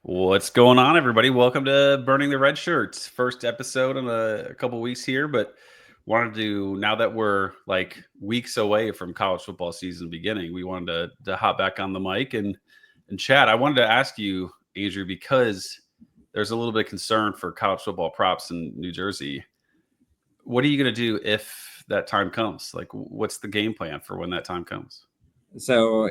What's going on, everybody? Welcome to Burning the Red Shirts. First episode in a couple weeks here, but wanted to, now that we're like weeks away from college football season beginning, we wanted to hop back on the mic and chat. I wanted to ask you, Andrew, because there's a little bit of concern for college football props in New Jersey. What are you going to do if that time comes? Like, what's the game plan for when that time comes? So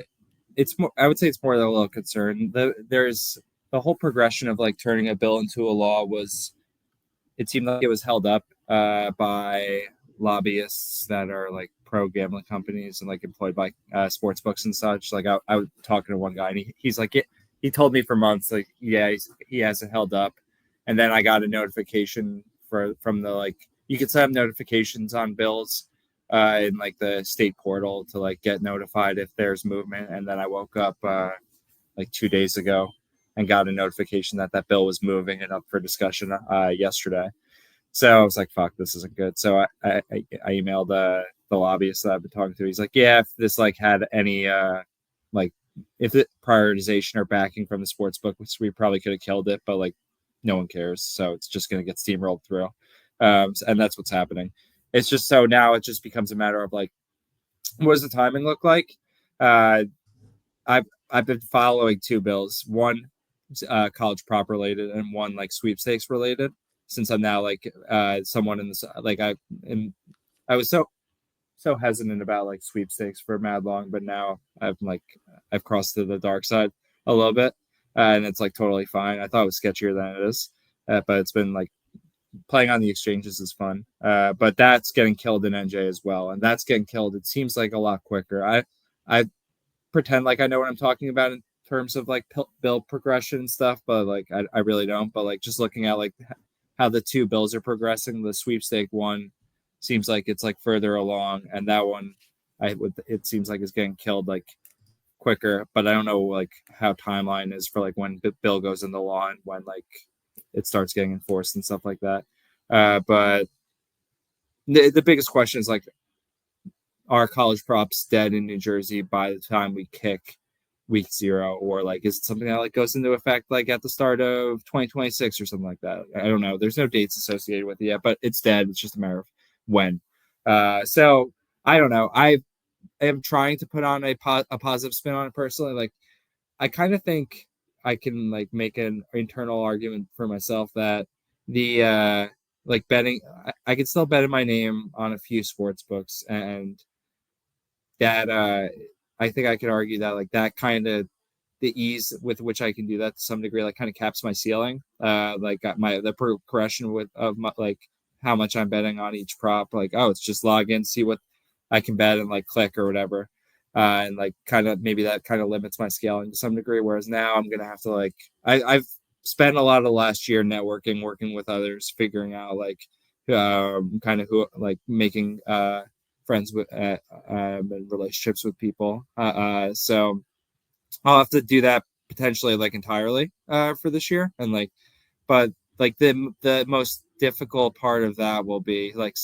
it's more, I would say it's more than a little concern. There's the whole progression of like turning a bill into a law was, it seemed like it was held up by lobbyists that are like pro gambling companies and like employed by sports books and such. Like I was talking to one guy and he's like, he told me for months, like, yeah, he has it held up. And then I got a notification from the, like, you could set up notifications on bills in like the state portal to like get notified if there's movement. And then I woke up like 2 days ago and got a notification that that bill was moving and up for discussion yesterday. So I was like, "Fuck, this isn't good." So I emailed the lobbyist that I've been talking to. He's like, "Yeah, if this like had any like if the prioritization or backing from the sports book, which we probably could have killed it, but like no one cares, so it's just gonna get steamrolled through." And that's what's happening. It's just so now it just becomes a matter of like, what does the timing look like? Uh, I've been following two bills, one college prop related and one like sweepstakes related. Since I'm now like someone in this, like I was so hesitant about like sweepstakes for mad long, but now I've crossed to the dark side a little bit, and it's like totally fine. I thought it was sketchier than it is, but it's been like playing on the exchanges is fun. But that's getting killed in NJ as well, and that's getting killed. It seems like a lot quicker. I pretend like I know what I'm talking about in terms of like bill progression and stuff, but like I really don't. But like just looking at like how the two bills are progressing, the sweepstake one seems like it's like further along, and that one it seems like it's getting killed like quicker. But I don't know like how timeline is for like when bill goes into law and when like it starts getting enforced and stuff like that. But the biggest question is like, are college props dead in New Jersey by the time we kick week 0, or like is it something that like goes into effect like at the start of 2026 or something like that? I don't know. There's no dates associated with it yet, but it's dead. It's just a matter of when. So I don't know. I am trying to put on a positive spin on it personally. Like I kind of think I can like make an internal argument for myself that the like betting, I can still bet in my name on a few sports books, and that I think I could argue that like that kind of the ease with which I can do that to some degree like kind of caps my ceiling. Like my the progression with of my, like how much I'm betting on each prop. Like, oh, it's just log in, see what I can bet, and like click or whatever. And like kind of maybe that kind of limits my scaling to some degree. Whereas now I'm gonna have to like I've spent a lot of the last year networking, working with others, figuring out like kind of who like making friends with and relationships with people. So I'll have to do that potentially like entirely for this year, and like, but like the most difficult part of that will be like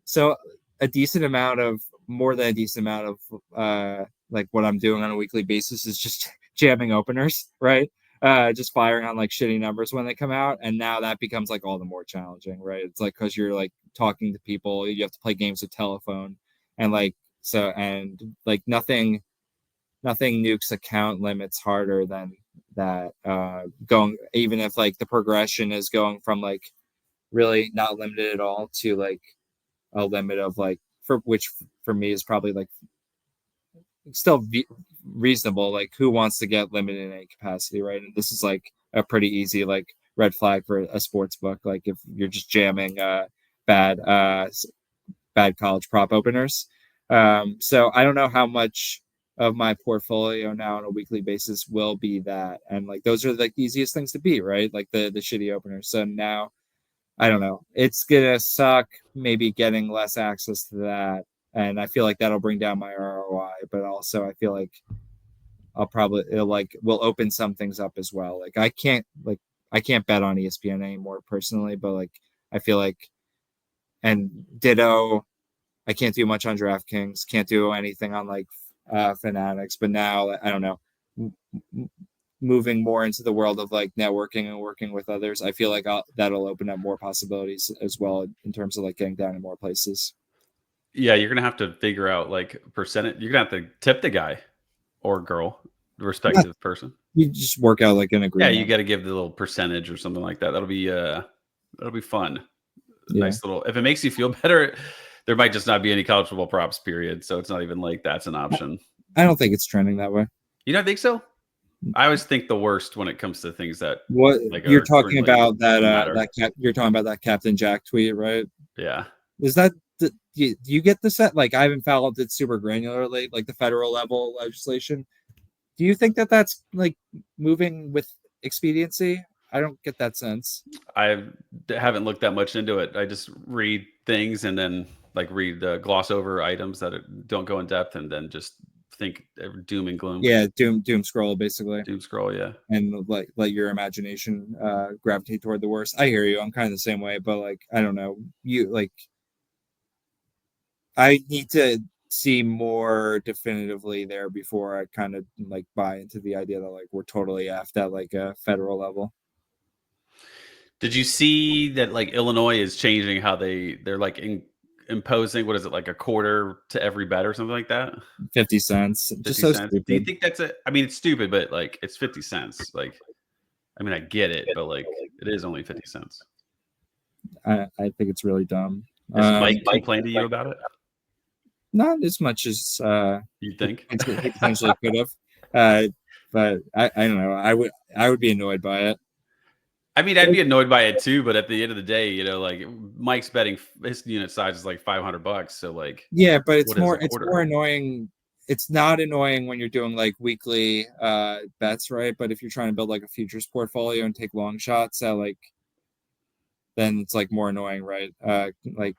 so a decent amount of more than a decent amount of like what I'm doing on a weekly basis is just jamming openers, right? Just firing on like shitty numbers when they come out, and now that becomes like all the more challenging, right? It's like because you're like talking to people, you have to play games with telephone, and like so and like nothing nukes account limits harder than that. Going even if like the progression is going from like really not limited at all to like a limit of like for which for me is probably like still reasonable. Like who wants to get limited in any capacity, right? And this is like a pretty easy like red flag for a sports book. Like if you're just jamming bad bad college prop openers. So I don't know how much of my portfolio now on a weekly basis will be that, and like those are like the easiest things to beat, right? Like the shitty openers. So now I don't know. It's gonna suck maybe getting less access to that, and I feel like that'll bring down my ROI. But also I feel like I'll probably it'll like will open some things up as well. Like I can't bet on ESPN anymore personally, but like I feel like and ditto I can't do much on DraftKings, can't do anything on like Fanatics, but now I don't know. moving more into the world of like networking and working with others, I feel like that'll open up more possibilities as well in terms of like getting down in more places. Yeah, you're gonna have to figure out like percentage. You're gonna have to tip the guy or girl, the Yeah, respective person. you just work out like an Yeah, you agreement. got to give the little percentage or something like that. That'll be fun. Yeah, Nice little. If it makes you feel better, there might just not be any college football props. Period. So it's not even like that's an option. I don't think it's trending that way. You don't think so? I always think the worst when it comes to things that What like you're are talking really about matter. you're talking about that Captain Jack tweet, right? Yeah. Is that do you get the set? Like I haven't followed it super granularly, like the federal level legislation. Do you think that that's like moving with expediency? I don't get that sense. I haven't looked that much into it. I just read things and then like read gloss over items that don't go in depth and then just think doom and gloom. Yeah, doom scroll basically, Doom scroll. Yeah. and like let your imagination gravitate toward the worst. I hear you. I'm kind of the same way, but like I don't know. You like I need to see more definitively there before I kind of like buy into the idea that like we're totally effed at like a federal level. Did you see that like Illinois is changing how they're like imposing what is it like a quarter to every bet or something like that? 50 cents, just 50 so cents. Do you stupid. think that's a I mean it's stupid, but like it's 50 cents. Like I mean I get it, but like it is only 50 cents. I think it's really dumb. Has Mike complained to you about it? Not as much as You think? he potentially could have, but I don't know. I would be annoyed by it. I mean, I'd be annoyed by it too, but at the end of the day, like Mike's betting his unit size is like $500. So like, Yeah, but what is a it's quarter? more annoying. It's not annoying when you're doing like weekly bets, right? But if you're trying to build like a futures portfolio and take long shots at like then it's like more annoying, right? Like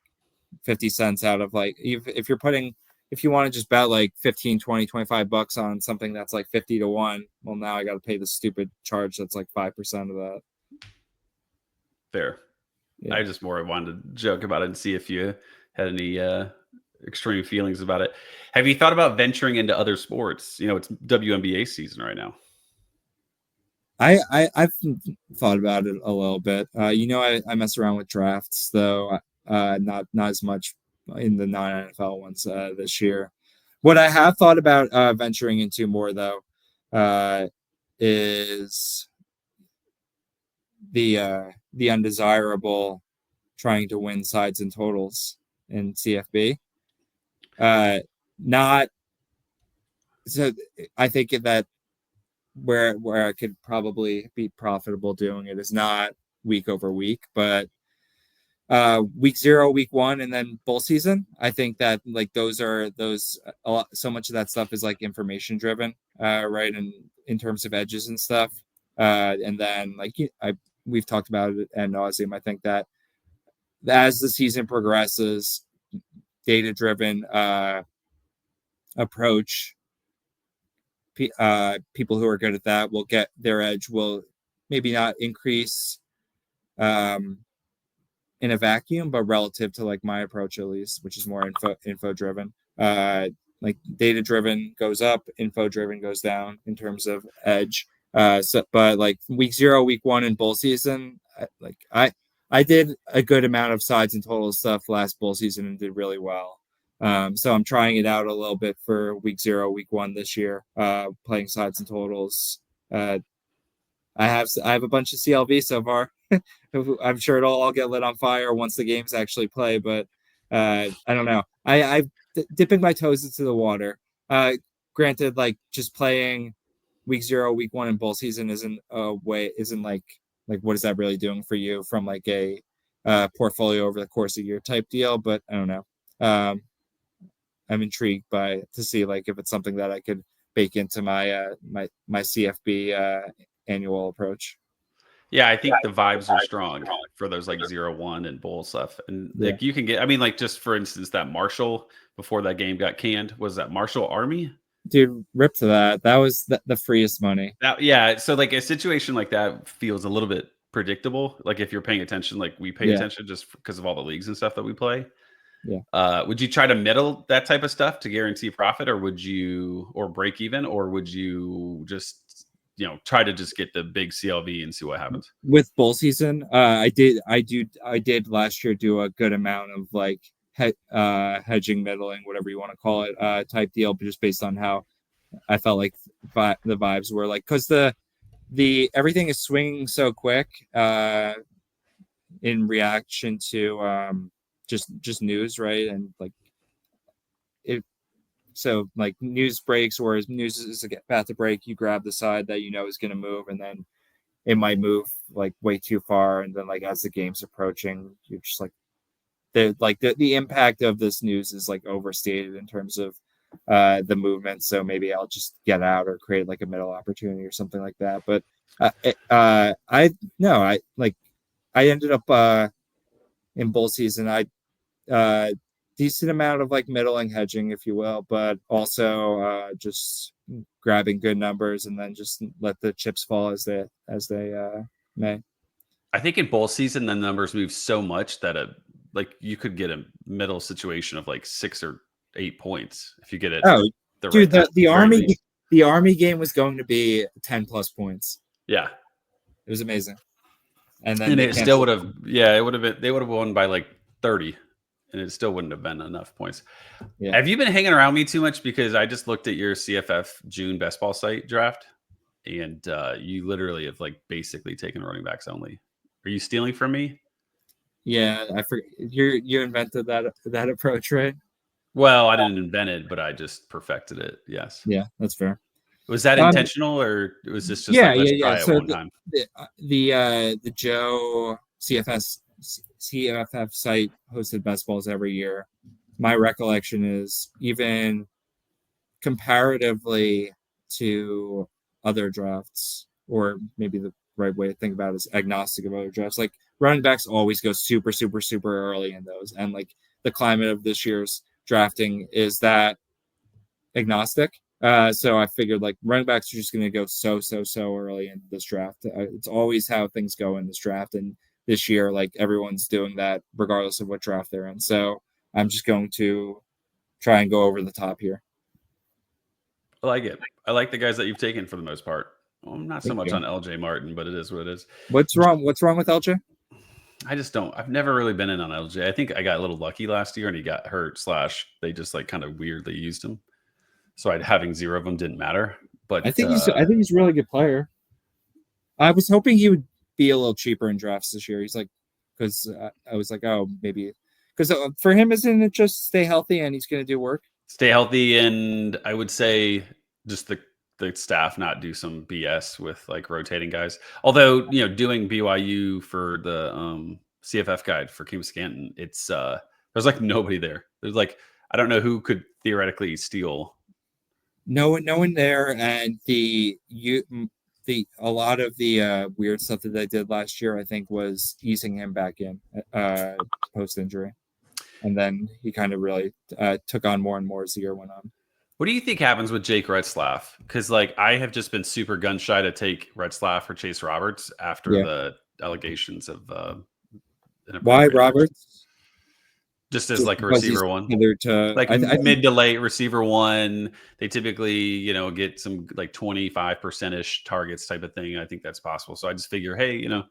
50 cents out of like if you're putting if you want to just bet like 15 20 $25 on something that's like 50 to 1, well now I got to pay the stupid charge that's like 5% of that. Fair. I Yeah, just more wanted to joke about it and see if you had any extreme feelings about it. Have you thought about venturing into other sports? It's WNBA season right now. I've thought about it a little bit. I mess around with drafts though, not as much in the non-NFL ones this year. What I have thought about venturing into more though uh, is the undesirable trying to win sides and totals in CFB. Not so. I think that where I could probably be profitable doing it is not week over week, but week 0, week 1, and then bowl season. I think that like those a lot, so much of that stuff is like information driven, right? And in terms of edges and stuff, and then like we've talked about it ad nauseum. I think that as the season progresses, data driven approach, people who are good at that will get their edge. Will maybe not increase um, in a vacuum, but relative to like my approach at least, which is more info driven. Like data driven goes up, info driven goes down in terms of edge. But like week 0, week 1 in bowl season, I did a good amount of sides and total stuff last bowl season and did really well. So I'm trying it out a little bit for week 0, week 1 this year, playing sides and totals. I have a bunch of CLV so far. I'm sure it'll all get lit on fire once the games actually play, but I don't know. I'm dipping my toes into the water. Granted, like just playing week 0, week 1 in bowl season isn't like what is that really doing for you from like a portfolio over the course of year type deal? But I don't know. I'm intrigued to see like if it's something that I could bake into my CFB annual approach. Yeah, I think the vibes are strong for those like 0-1 and bowl stuff. And Yeah. like you can get, I mean, like just for instance, that Marshall before that game got canned, was that Marshall Army? Dude, rip to that. That was the freest money. Yeah. So like a situation like that feels a little bit predictable. Like if you're paying attention, like we pay Yeah, attention just because of all the leagues and stuff that we play. yeah. Would you try to middle that type of stuff to guarantee profit, or would you, or break even, or would you just, try to just get the big CLV and see what happens. With bowl season, I did last year do a good amount of like hedging, middling, whatever you want to call it, type deal, but just based on how I felt like the vibes were like, because the everything is swinging so quick in reaction to just news, right? And like it, so like news breaks, or as news is about to break, you grab the side that you know is going to move, and then it might move like way too far, and then like as the game's approaching, you're just like the impact of this news is like overstated in terms of the movement. So maybe I'll just get out or create like a middle opportunity or something like that. But I ended up in bull season. Decent amount of like middling hedging, if you will, but also just grabbing good numbers and then just let the chips fall as they may. I think in bowl season, the numbers move so much that like you could get a middle situation of like 6 or 8 points if you get it. Oh, dude, right the Army game was going to be 10+ points. Yeah, it was amazing. And then it still would have. Yeah, it would have been. They would have won by like 30. And it still wouldn't have been enough points. Yeah. Have you been hanging around me too much? Because I just looked at your CFF June best ball site draft, and you literally have like basically taken running backs only. Are you stealing from me? Yeah, I forget. You invented that approach, right? Well, I didn't invent it, but I just perfected it. Yes. Yeah, that's fair. Was that intentional, or was this just try it so one time? The Joe CFF site hosted best balls every year. My recollection is, even comparatively to other drafts, or maybe the right way to think about it is agnostic of other drafts, like running backs always go super, super, super early in those. And like the climate of this year's drafting is that agnostic. So I figured like running backs are just going to go so early in this draft. It's always how things go in this draft. And this year, like everyone's doing that regardless of what draft they're in. So I'm just going to try and go over the top here. I like it. I like the guys that you've taken for the most part. Well, not so much on LJ Martin, but it is what it is. What's wrong with LJ? I just don't. I've never really been in on LJ. I think I got a little lucky last year and he got hurt / they just like kind of weirdly used him. So having 0 of them didn't matter. But I think he's a really good player. I was hoping he would be a little cheaper in drafts this year. He's like, because I was like, oh, maybe because for him, isn't it just stay healthy and he's going to do work? Stay healthy, and I would say just the staff not do some BS with like rotating guys. Although doing BYU for the CFF guide for Kim Scanton, it's there's like nobody there. There's like I don't know who could theoretically steal. No one there, and a lot of the weird stuff that they did last year, I think, was easing him back in post injury, and then he kind of really took on more and more as the year went on. What do you think happens with Jake Retzlaff? Because like I have just been super gun shy to take Retzlaff or Chase Roberts after the allegations of why Roberts. Just as like a receiver one, like mid to late receiver one, they typically get some like 25% targets type of thing. I think that's possible. So I just figure, hey, not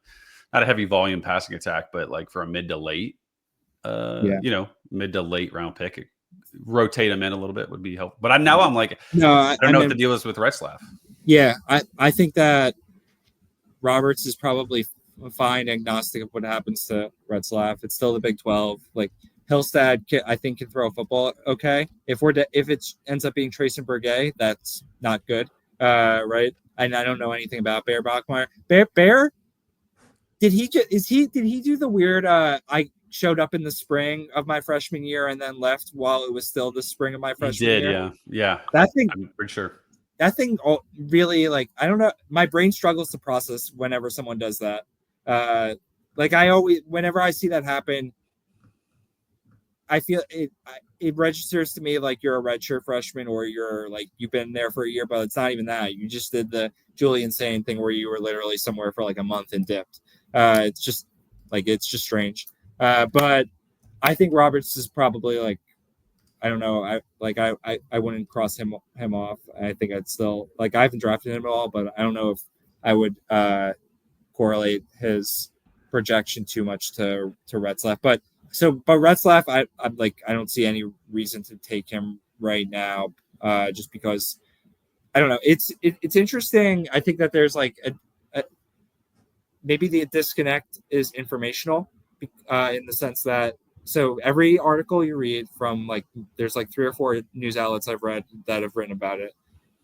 a heavy volume passing attack, but like for a mid to late, mid to late round pick, rotate them in a little bit would be helpful. But I'm like, I don't know what the deal is with Retzlaff. Yeah, I think that Roberts is probably fine, agnostic of what happens to Retzlaff. It's still the Big 12. Like Hillstad, I think, can throw a football okay. If it ends up being Trayson Burgay, that's not good, right? And I don't know anything about Bear Bachmeyer. Bear, did he do the weird? I showed up in the spring of my freshman year and then left while it was still the spring of my freshman year. Yeah. That thing, I'm pretty sure. That thing really, like, I don't know. My brain struggles to process whenever someone does that. Like whenever I see that happen, I feel it registers to me like you're a redshirt freshman, or you're like you've been there for a year, but it's not even that. You just did the Julian Sane thing where you were literally somewhere for like a month and dipped. It's just strange. But I think Roberts is probably like I don't know. I wouldn't cross him off. I think I'd still like I haven't drafted him at all, but I don't know if I would correlate his projection too much to Retzlaff. But Retzlaff, I'm like I don't see any reason to take him right now, just because I don't know. It's interesting. I think that there's like a maybe the disconnect is informational, in the sense that so every article you read from like there's like 3 or 4 news outlets I've read that have written about it.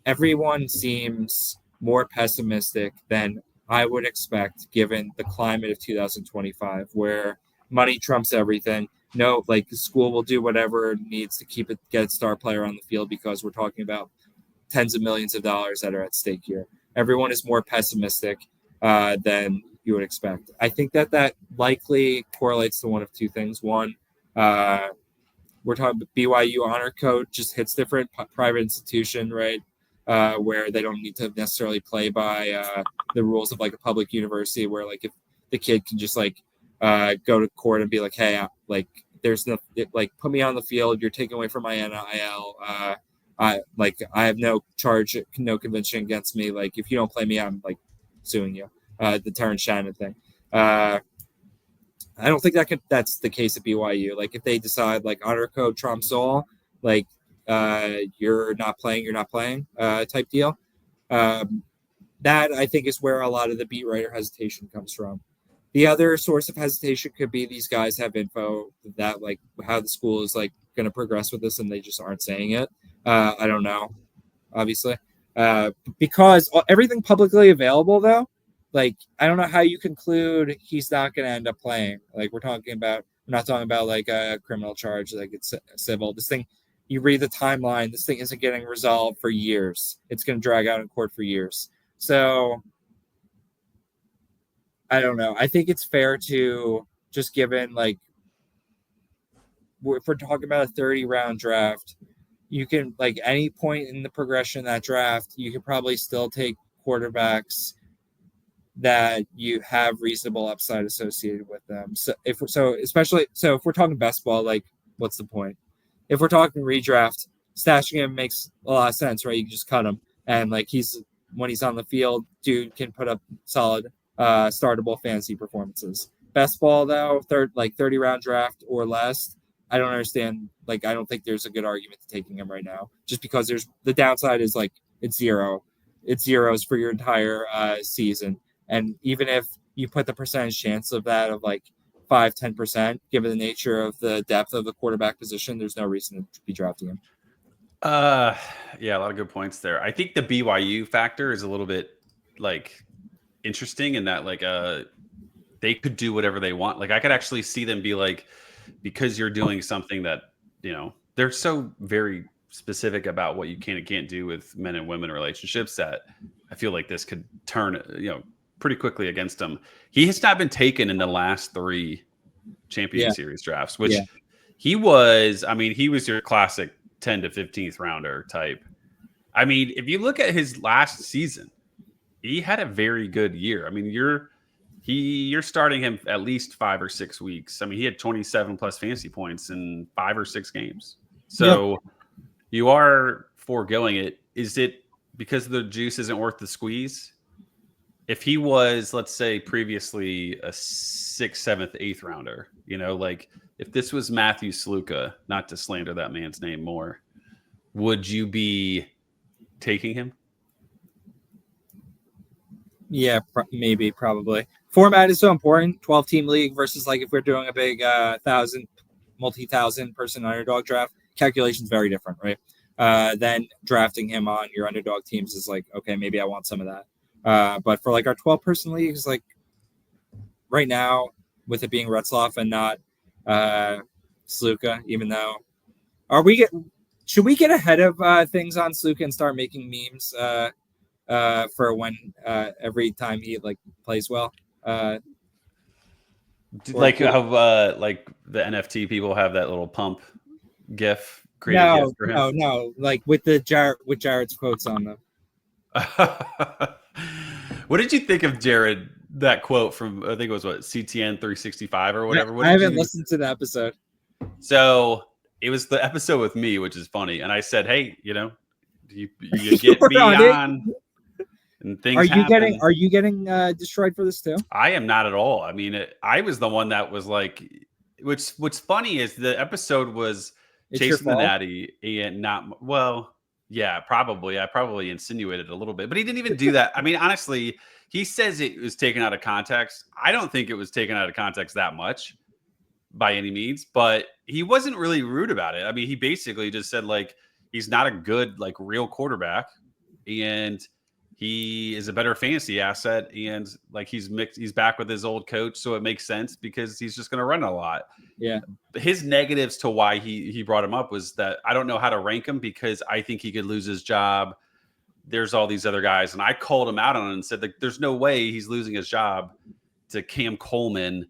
Everyone seems more pessimistic than I would expect given the climate of 2025, where money trumps everything. No, like the school will do whatever it needs to get a star player on the field because we're talking about tens of millions of dollars that are at stake here. Everyone is more pessimistic than you would expect. I think that likely correlates to one of two things. One, we're talking BYU honor code just hits different, private institution, right? Where they don't need to necessarily play by the rules of like a public university, where like if the kid can just like go to court and be like, hey, like there's no like put me on the field, you're taking away from my NIL. I have no charge, no conviction against me. Like if you don't play me, I'm like suing you. The Terrence Shannon thing. I don't think that's the case at BYU. Like if they decide like honor code trumps all, like you're not playing type deal. That I think is where a lot of the beat writer hesitation comes from. The other source of hesitation could be these guys have info that like how the school is like going to progress with this and they just aren't saying it. I don't know, obviously, because everything publicly available though, like I don't know how you conclude he's not going to end up playing. Like we're not talking about like a criminal charge, like it's civil. This thing, you read the timeline, this thing isn't getting resolved for years. It's going to drag out in court for years. So I don't know. I think it's fair to just given like if we're talking about a 30-round draft, you can like any point in the progression of that draft, you could probably still take quarterbacks that you have reasonable upside associated with them. So if we're talking best ball, like what's the point? If we're talking redraft, stashing him makes a lot of sense, right? You can just cut him, and like when he's on the field, dude can put up solid startable fantasy performances. Best ball though, 30-round draft or less, I don't understand. Like I don't think there's a good argument to taking him right now, just because there's the downside is like it's zeros for your entire season, and even if you put the percentage chance of that of like 5-10%, given the nature of the depth of the quarterback position, there's no reason to be drafting him. Yeah, a lot of good points there. I think the BYU factor is a little bit like interesting in that like they could do whatever they want. Like I could actually see them be like, because you're doing something that, you know, they're so very specific about what you can and can't do with men and women relationships that I feel like this could turn, you know, pretty quickly against him. He has not been taken in the last 3 champion series drafts, which he was your classic 10 to 15th rounder type. I mean, if you look at his last season, he had a very good year. I mean, you're starting him at least 5 or 6 weeks. I mean, he had 27 plus fantasy points in 5 or 6 games. So you are foregoing it. Is it because the juice isn't worth the squeeze? If he was, let's say, previously a 6th, 7th, 8th rounder, you know, like if this was Matthew Sluka, not to slander that man's name more, would you be taking him? Yeah, maybe, probably. Format is so important. 12-team league versus like if we're doing a big multi-thousand person underdog draft, calculation's very different, right? Then drafting him on your underdog teams is like, okay, maybe I want some of that. But for like our 12-person leagues, like right now, with it being Retzlaff and not Sluka, even though should we get ahead of things on Sluka and start making memes for when every time he like plays well? Like how like the NFT people have that little pump GIF created GIF for him. No, like with Jared's quotes on them. What did you think of Jared? That quote from I think it was CTN 365 or whatever. I haven't listened to the episode. So it was the episode with me, which is funny. And I said, hey, you You get were me on it. on, and things happen. Are you getting destroyed for this too? I am not at all. I mean, I was the one that was like, what's funny is the episode was It's your chasing the fault. natty and not, well, yeah, probably. I probably insinuated a little bit, but he didn't even do that. I mean, honestly, he says it was taken out of context. I don't think it was taken out of context that much by any means, but he wasn't really rude about it. I mean, he basically just said like he's not a good like real quarterback, and he is a better fantasy asset, and like he's back with his old coach, so it makes sense because he's just going to run a lot. Yeah. His negatives to why he brought him up was that I don't know how to rank him because I think he could lose his job. There's all these other guys, and I called him out on it and said like there's no way he's losing his job to Cam Coleman,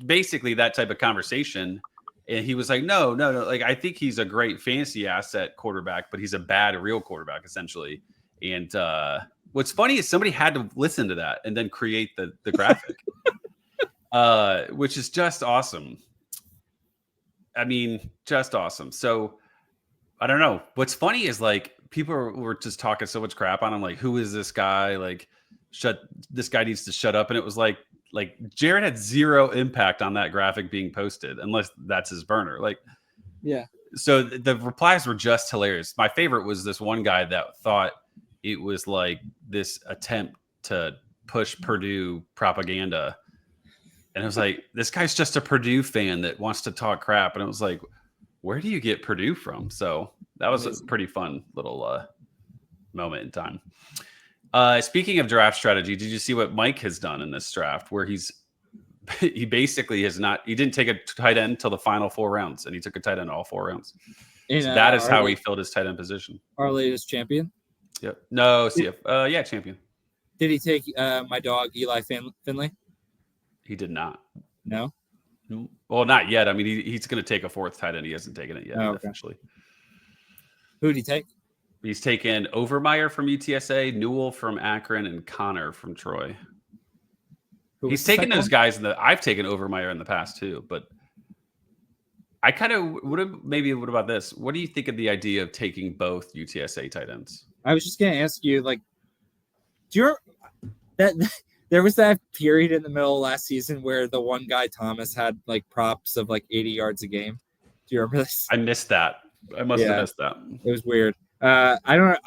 basically that type of conversation. And he was like, no. Like, I think he's a great fantasy asset quarterback, but he's a bad real quarterback, essentially. And what's funny is somebody had to listen to that and then create the graphic, which is just awesome. I mean, just awesome. So I don't know. What's funny is like people were just talking so much crap on him. Like, who is this guy? Like, this guy needs to shut up. And it was like Jared had zero impact on that graphic being posted unless that's his burner. Like, yeah. So the replies were just hilarious. My favorite was this one guy that thought it was like this attempt to push Purdue propaganda. And I was like, this guy's just a Purdue fan that wants to talk crap. And it was like, where do you get Purdue from? So that was a pretty fun little moment in time. Speaking of draft strategy, did you see what Mike has done in this draft where he basically he didn't take a tight end till the final 4 rounds, and he took a tight end all 4 rounds. So that is how he filled his tight end position. Our latest champion? Yep. No, CF. Yeah, champion. Did he take my dog, Eli Finley? He did not. No? Well, not yet. I mean, he's going to take a 4th tight end. He hasn't taken it yet officially. Who did he take? He's taken Overmeyer from UTSA, Newell from Akron, and Connor from Troy. He's taken those guys I've taken Overmeyer in the past too, but I kind of what about this? What do you think of the idea of taking both UTSA tight ends? I was just going to ask you, like, do you that there was that period in the middle of last season where the one guy Thomas had like props of like 80 yards a game. Do you remember this? I missed that. I must have missed that. It was weird. I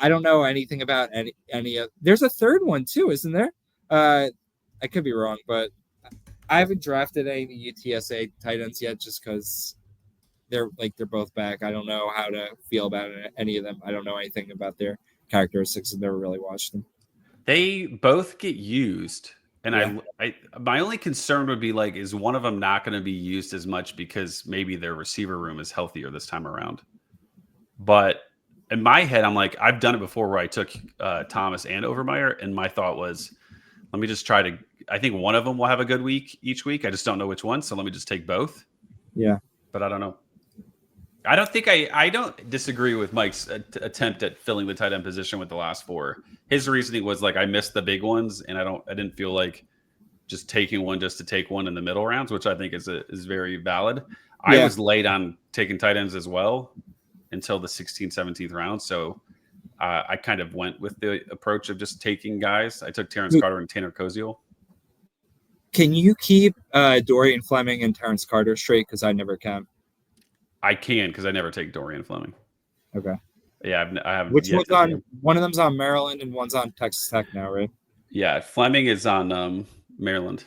don't know anything about any of. There's a third one too, isn't there? I could be wrong, but I haven't drafted any UTSA tight ends yet, just because they're both back. I don't know how to feel about any of them. I don't know anything about their characteristics. I've never really watched them. They both get used, and I my only concern would be like, is one of them not going to be used as much because maybe their receiver room is healthier this time around? But in my head, I'm like, I've done it before where I took Thomas and Overmeyer, and my thought was, let me just try to. I think one of them will have a good week each week. I just don't know which one, so let me just take both. Yeah, but I don't know. I don't think I don't disagree with Mike's attempt at filling the tight end position with the last 4. His reasoning was like, I missed the big ones, and I didn't feel like just taking one just to take one in the middle rounds, which I think is very valid. I was late on taking tight ends as well until the 16th, 17th round. So I kind of went with the approach of just taking guys. I took Terrence Carter and Tanner Koziel. Can you keep Dorian Fleming and Terrence Carter straight? Because I never can. I can, because I never take Dorian Fleming. Okay. Yeah, I haven't. Which one's on? One of them's on Maryland and one's on Texas Tech now, right? Yeah, Fleming is on Maryland.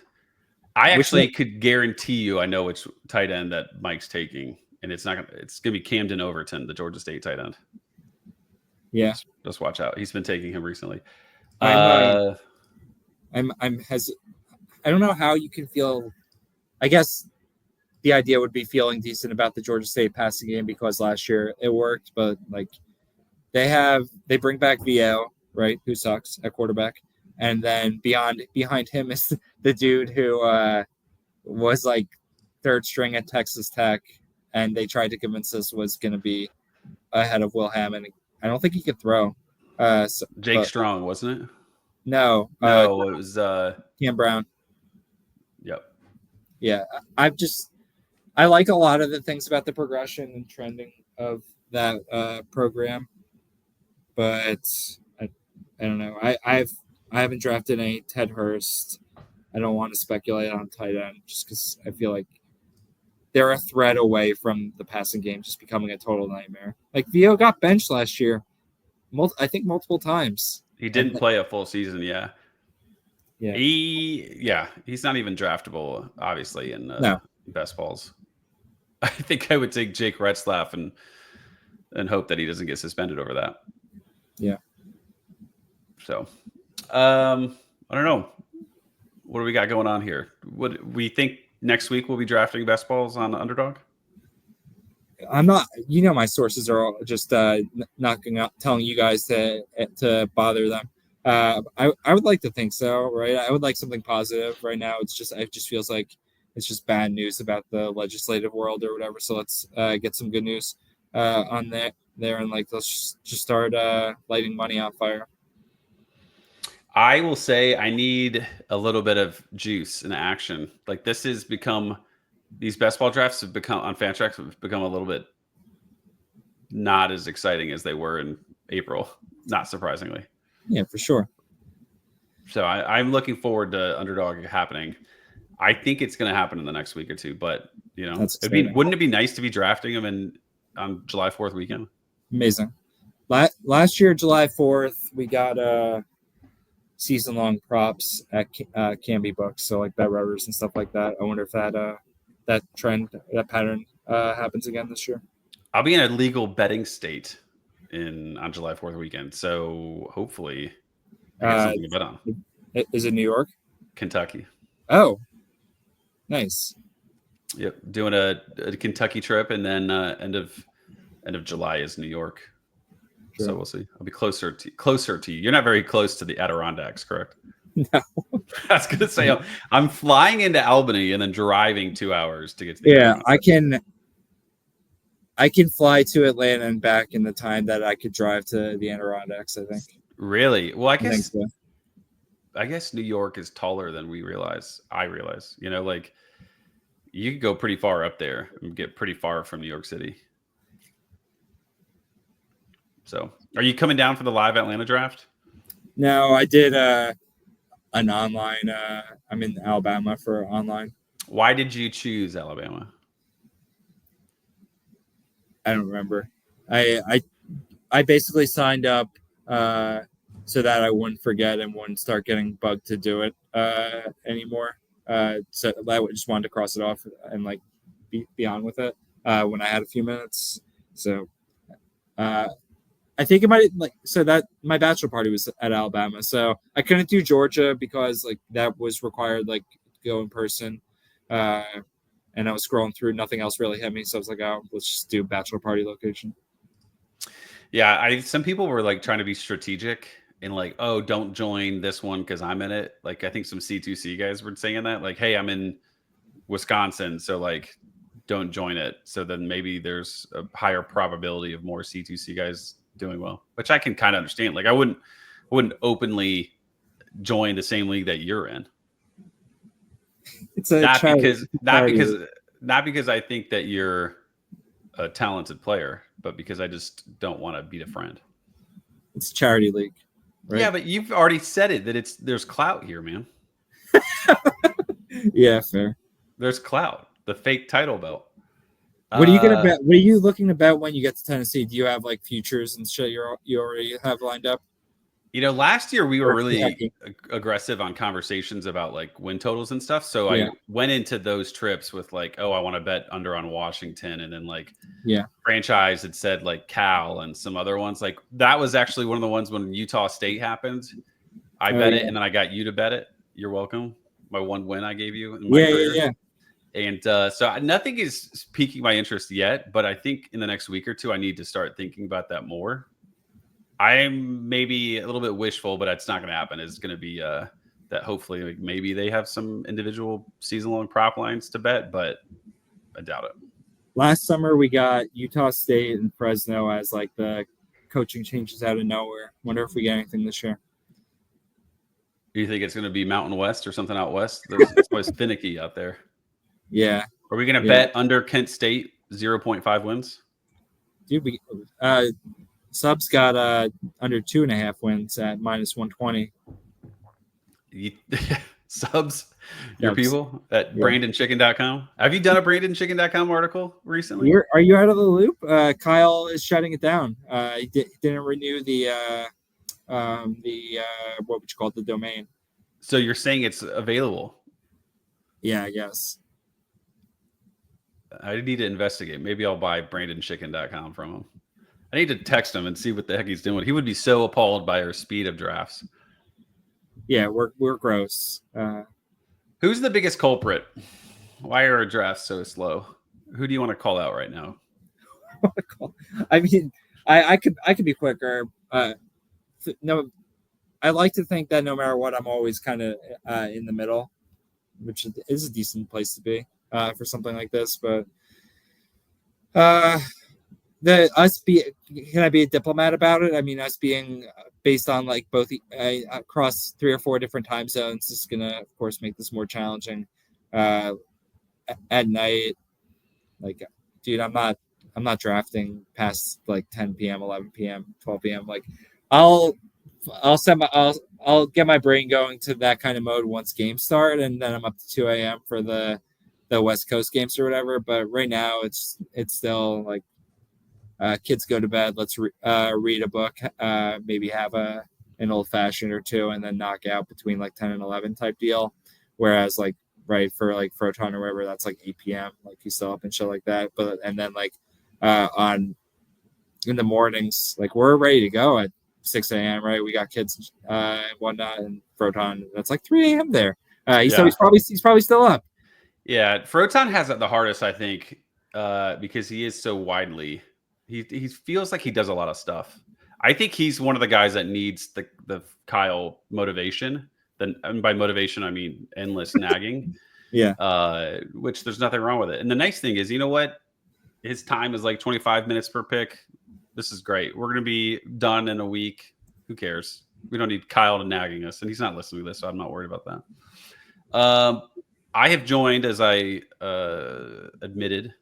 I actually could guarantee you I know which tight end that Mike's taking, and it's going to be Camden Overton, the Georgia State tight end. Yeah. Just watch out. He's been taking him recently. I'm I don't know how you can feel. I guess the idea would be feeling decent about the Georgia State passing game because last year it worked, but like they bring back VO, right? Who sucks at quarterback. And then behind him is the dude who was like 3rd string at Texas Tech, and they tried to convince us was going to be ahead of Will Hammond. I don't think he could throw. Jake Strong, wasn't it? No, it was Cam Brown. Yep. Yeah, I like a lot of the things about the progression and trending of that program, but I, I don't know. I haven't drafted any Ted Hurst. I don't want to speculate on tight end just because I feel like they're a threat away from the passing game just becoming a total nightmare. Like Vio got benched last year, I think multiple times. He didn't play a full season. Yeah. Yeah. He's not even draftable, obviously, in No. best balls. I think I would take Jake Retzlaff and hope that he doesn't get suspended over that. Yeah. So, I don't know. What do we got going on here? What we think next week we'll be drafting best balls on Underdog? I'm not. My sources are all just knocking out, telling you guys to bother them. I would like to think so, right? I would like something positive. Right now, it just feels like it's just bad news about the legislative world or whatever. So let's get some good news on there, and let's just start lighting money on fire. I will say I need a little bit of juice and action. Like this has become these best ball drafts have become on Fantrax have become a little bit not as exciting as they were in April, not surprisingly. Yeah, for sure. So I'm looking forward to Underdog happening. I think it's going to happen in the next week or two, but wouldn't it be nice to be drafting them on July 4th weekend? Amazing. Last year, July 4th, we got season-long props at Canby Books, so like bet rubbers and stuff like that. I wonder if that pattern happens again this year. I'll be in a legal betting state on July 4th weekend, so hopefully I get something to bet on. Is it New York? Kentucky. Oh, nice. Yep, doing a Kentucky trip, and then end of July is New York. Sure. So we'll see. I'll be closer to you. You're not very close to the Adirondacks, correct? No. I was gonna say I'm flying into Albany and then driving 2 hours to get to the Adirondacks. I can fly to Atlanta and back in the time that I could drive to the Adirondacks, I think. Really? Well, I guess New York is taller than we realize. I realize, like you could go pretty far up there and get pretty far from New York City. So, are you coming down for the live Atlanta draft? No, I did an online. I'm in Alabama for online. Why did you choose Alabama? I don't remember. I basically signed up so that I wouldn't forget and wouldn't start getting bugged to do it anymore. So I just wanted to cross it off and be on with it when I had a few minutes. So I think it might so that my bachelor party was at Alabama, so I couldn't do Georgia because that was required go in person. And I was scrolling through, nothing else really hit me, so I was like, oh, let's just do bachelor party location. Yeah, some people were trying to be strategic and oh, don't join this one because I'm in it. I think some C2C guys were saying that, hey, I'm in Wisconsin, so don't join it. So then maybe there's a higher probability of more C2C guys doing well, which I can kind of understand. I wouldn't openly join the same league that you're in. It's not because I think that you're a talented player, but because I just don't want to beat a friend. It's a charity league, right? Yeah, but you've already said it that there's clout here, man. Yeah, fair. There's clout. The fake title belt. What are you gonna bet? What are you looking to bet when you get to Tennessee? Do you have futures and shit you already have lined up? Last year we were really aggressive on conversations about win totals and stuff. So I went into those trips with oh, I want to bet under on Washington, and then franchise had said Cal and some other ones. That was actually one of the ones when Utah State happened. I bet it, and then I got you to bet it. You're welcome. My one win I gave you in my career. Yeah. And so nothing is piquing my interest yet, but I think in the next week or two, I need to start thinking about that more. I'm maybe a little bit wishful, but it's not going to happen. It's going to be that hopefully maybe they have some individual season-long prop lines to bet, but I doubt it. Last summer, we got Utah State and Fresno as the coaching changes out of nowhere. Wonder if we get anything this year. Do you think it's going to be Mountain West or something out west? It's always finicky out there. Yeah, Are we going to Yeah. bet under Kent State 0.5 wins? Dude, Subs got under 2.5 wins at -120. Subs, your Subs. people at Yeah. brandonchicken.com. Have you done a brandonchicken.com article recently? Are you out of the loop? Kyle is shutting it down. He didn't renew the what would you call it, the domain. So you're saying it's available? Yeah, I guess. I need to investigate. Maybe I'll buy brandonchicken.com from him. I need to text him and see what the heck he's doing. He would be so appalled by our speed of drafts. Yeah, we're gross. Who's the biggest culprit? Why are our drafts so slow? Who do you want to call out right now? I mean, I could be quicker. No, I like to think that no matter what, I'm always kind of in the middle, which is a decent place to be for something like this. But can I be a diplomat about it? I mean, us being based on like both across 3 or 4 different time zones is gonna, of course, make this more challenging. At night, like, dude, I'm not drafting past like 10 p.m., 11 p.m., 12 p.m. Like, I'll get my brain going to that kind of mode once games start, and then I'm up to 2 a.m. for the West Coast games or whatever. But right now, it's still like kids go to bed. Let's read a book, maybe have an old fashioned or two, and then knock out between like 10 and 11 type deal. Whereas like right for like Photon or whatever, that's like 8 p.m. Like you still up and shit like that. But and then like on in the mornings, like we're ready to go at 6 a.m. Right? We got kids and whatnot, and Photon. That's like 3 a.m. there. He's probably still up. Yeah, Froton has it the hardest, I think, because he is so widely. He feels like he does a lot of stuff. I think he's one of the guys that needs the Kyle motivation. And by motivation, I mean endless nagging. Yeah. Which there's nothing wrong with it. And the nice thing is, you know what? His time is like 25 minutes per pick. This is great. We're going to be done in a week. Who cares? We don't need Kyle to nagging us. And he's not listening to this, so I'm not worried about that. I have joined, as I admitted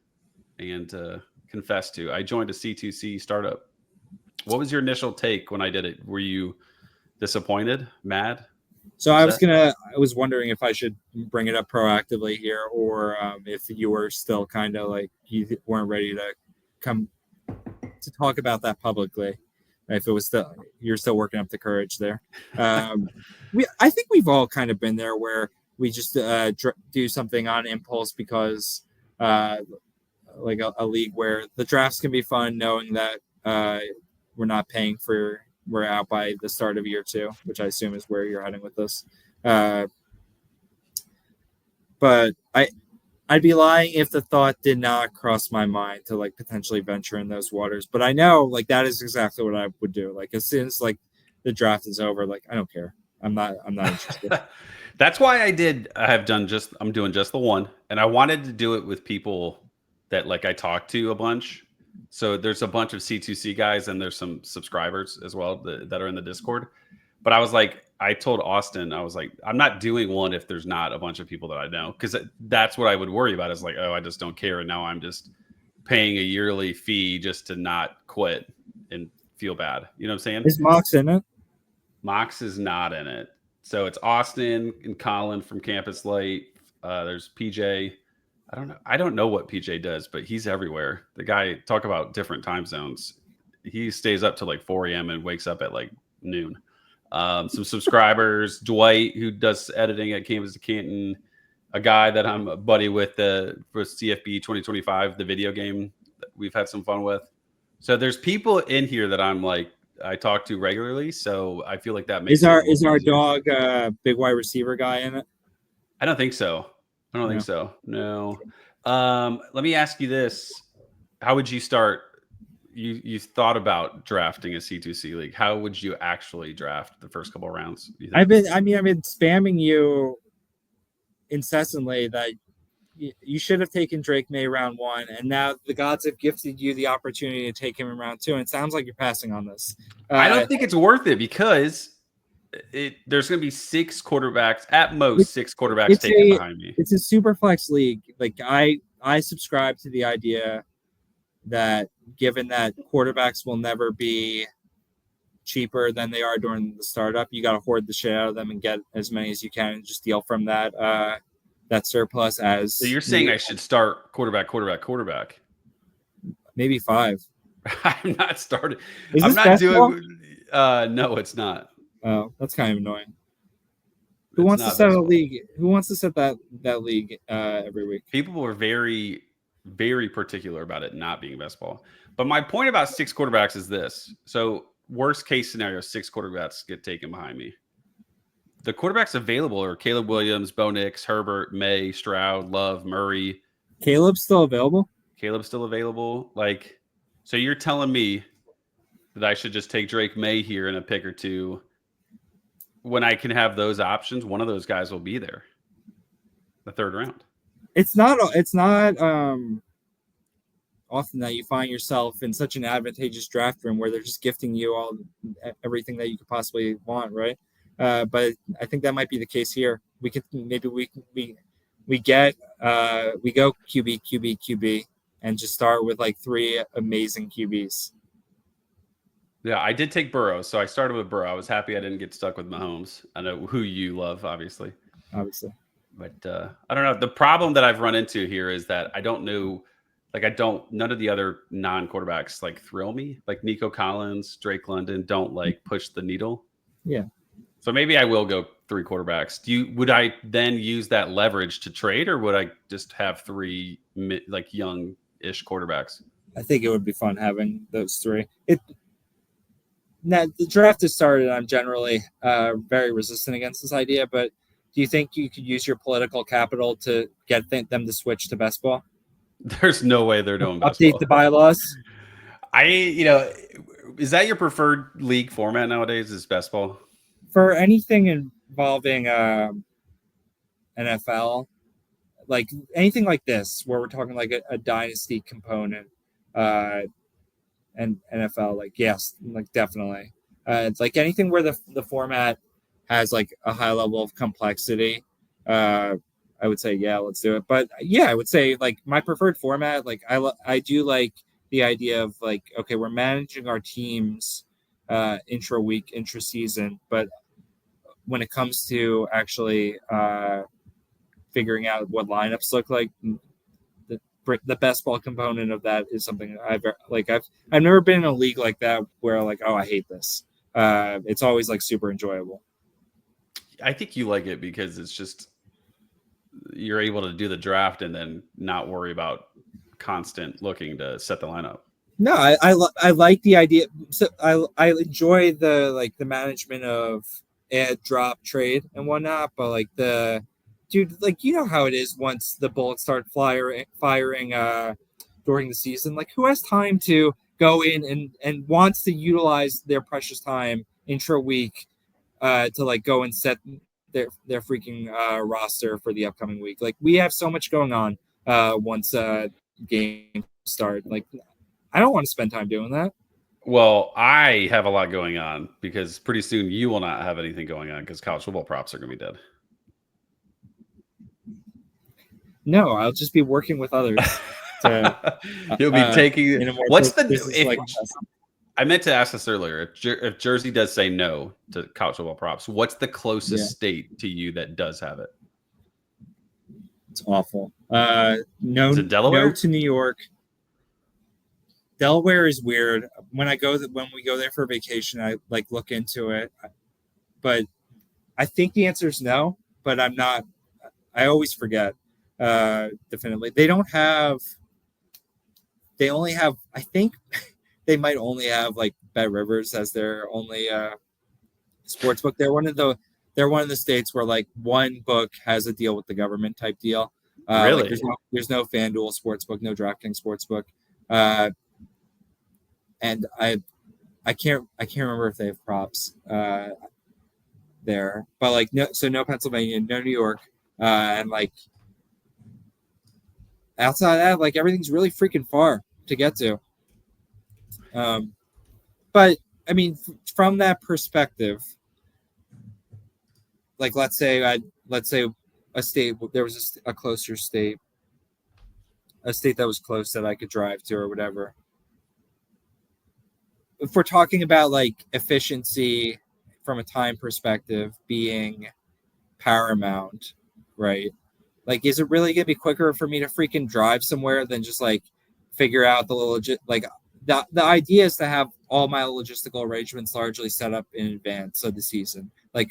and confessed to, I joined a C2C startup. What was your initial take when I did it? Were you disappointed, mad? So I was wondering if I should bring it up proactively here, or if you were still kind of like you weren't ready to come to talk about that publicly. If it was still you're still working up the courage there. I think we've all kind of been there where we just do something on impulse because like a league where the drafts can be fun, knowing that we're not paying for. We're out by the start of year 2, which I assume is where you're heading with this. But I'd be lying if the thought did not cross my mind to like potentially venture in those waters. But I know like that is exactly what I would do. Like as soon as like the draft is over, like I don't care. I'm not interested. That's why I'm doing just the one. And I wanted to do it with people that like I talked to a bunch. So there's a bunch of C2C guys and there's some subscribers as well that are in the Discord. But I was like, I told Austin, I was like, I'm not doing one if there's not a bunch of people that I know. Because that's what I would worry about is like, oh, I just don't care. And now I'm just paying a yearly fee just to not quit and feel bad. You know what I'm saying? Is Mox in it? Mox is not in it. So it's Austin and Colin from Campus Light. There's PJ. I don't know what PJ does, but he's everywhere. The guy, talk about different time zones. He stays up till like 4 a.m. and wakes up at like noon. Some subscribers, Dwight, who does editing at Campus to Canton, a guy that I'm a buddy with for CFB 2025, the video game that we've had some fun with. So there's people in here that I'm like, I talk to regularly. So I feel like that makes is our dog big wide receiver guy in it? I don't think so. I don't think so. No. Let me ask you this. How would you start? You thought about drafting a C2C league. How would you actually draft the first couple of rounds? I've been spamming you incessantly that you should have taken Drake May round 1, and now the gods have gifted you the opportunity to take him in round 2. And it sounds like you're passing on this. I don't think it's worth it because there's going to be 6 quarterbacks at most. 6 quarterbacks taken behind me. It's a super flex league. Like I I subscribe to the idea that given that quarterbacks will never be cheaper than they are during the startup, you got to hoard the shit out of them and get as many as you can and just deal from that surplus So as you're saying I should start quarterback. maybe 5. I'm not starting. Is I'm this not basketball? doing. No, it's not. Oh, that's kind of annoying. Who It's wants to not set a baseball. league? Who wants to set that league every week? People were very, very particular about it not being best ball. But my point about 6 quarterbacks is this. So, worst case scenario, 6 quarterbacks get taken behind me. The quarterbacks available are Caleb Williams, Bo Nix, Herbert, May, Stroud, Love, Murray. Caleb's still available? Caleb's still available. Like, so you're telling me that I should just take Drake May here in a pick or two when I can have those options? One of those guys will be there the 3rd round. It's not often that you find yourself in such an advantageous draft room where they're just gifting you everything that you could possibly want, right? But I think that might be the case here. We could maybe we get we go QB, and just start with like 3 amazing QBs. Yeah, I did take Burrow, so I started with Burrow. I was happy I didn't get stuck with Mahomes. I know who you love, obviously, Obviously. but I don't know. The problem that I've run into here is that I don't know. Like, none of the other non-quarterbacks like thrill me. Like Nico Collins, Drake London don't like push the needle. Yeah. So maybe I will go 3 quarterbacks. Would I then use that leverage to trade, or would I just have 3 like young-ish quarterbacks? I think it would be fun having those 3. Now, the draft has started. I'm generally very resistant against this idea, but do you think you could use your political capital to get them to switch to best ball? There's no way they're doing best Update ball. the bylaws? Is that your preferred league format nowadays? Is best ball? For anything involving NFL, like anything like this, where we're talking like a dynasty component, and NFL, like yes, like definitely. It's like anything where the format has like a high level of complexity. I would say yeah, let's do it. But yeah, I would say like my preferred format. Like I do like the idea of like okay, we're managing our teams intra week, intra season, but when it comes to actually figuring out what lineups look like, the best ball component of that is something I've never been in a league like that where like, oh, I hate this. It's always like super enjoyable. I think you like it because it's just you're able to do the draft and then not worry about constant looking to set the lineup. No, I like the idea. So I enjoy the management of add, drop, trade, and whatnot. But like dude, like you know how it is once the bullets start firing during the season. Like who has time to go in and wants to utilize their precious time intra week to like go and set their freaking roster for the upcoming week. Like we have so much going on once games start. Like I don't want to spend time doing that. Well, I have a lot going on because pretty soon you will not have anything going on because college football props are going to be dead. No, I'll just be working with others. You'll be taking. What's the? I meant to ask this earlier. If Jersey does say no to college football props, what's the closest state to you that does have it? It's awful. No, is it Delaware? No to New York. Delaware is weird. When we go there for vacation, I like look into it, but I think the answer is no. But I'm not. I always forget. Definitely, they only have. I think they might only have like Bet Rivers as their only sports book. They're one of the states where like one book has a deal with the government type deal. Really? Like there's no FanDuel sportsbook, no DraftKings sportsbook. And I can't remember if they have props there, but like no Pennsylvania, no New York, and like outside of that, like everything's really freaking far to get to. But I mean, from that perspective, like let's say a state, there was a closer state a state that was close that I could drive to or whatever. If we're talking about like efficiency from a time perspective being paramount, right? Like, is it really gonna be quicker for me to freaking drive somewhere than just like figure out the legit like the idea is to have all my logistical arrangements largely set up in advance of the season. Like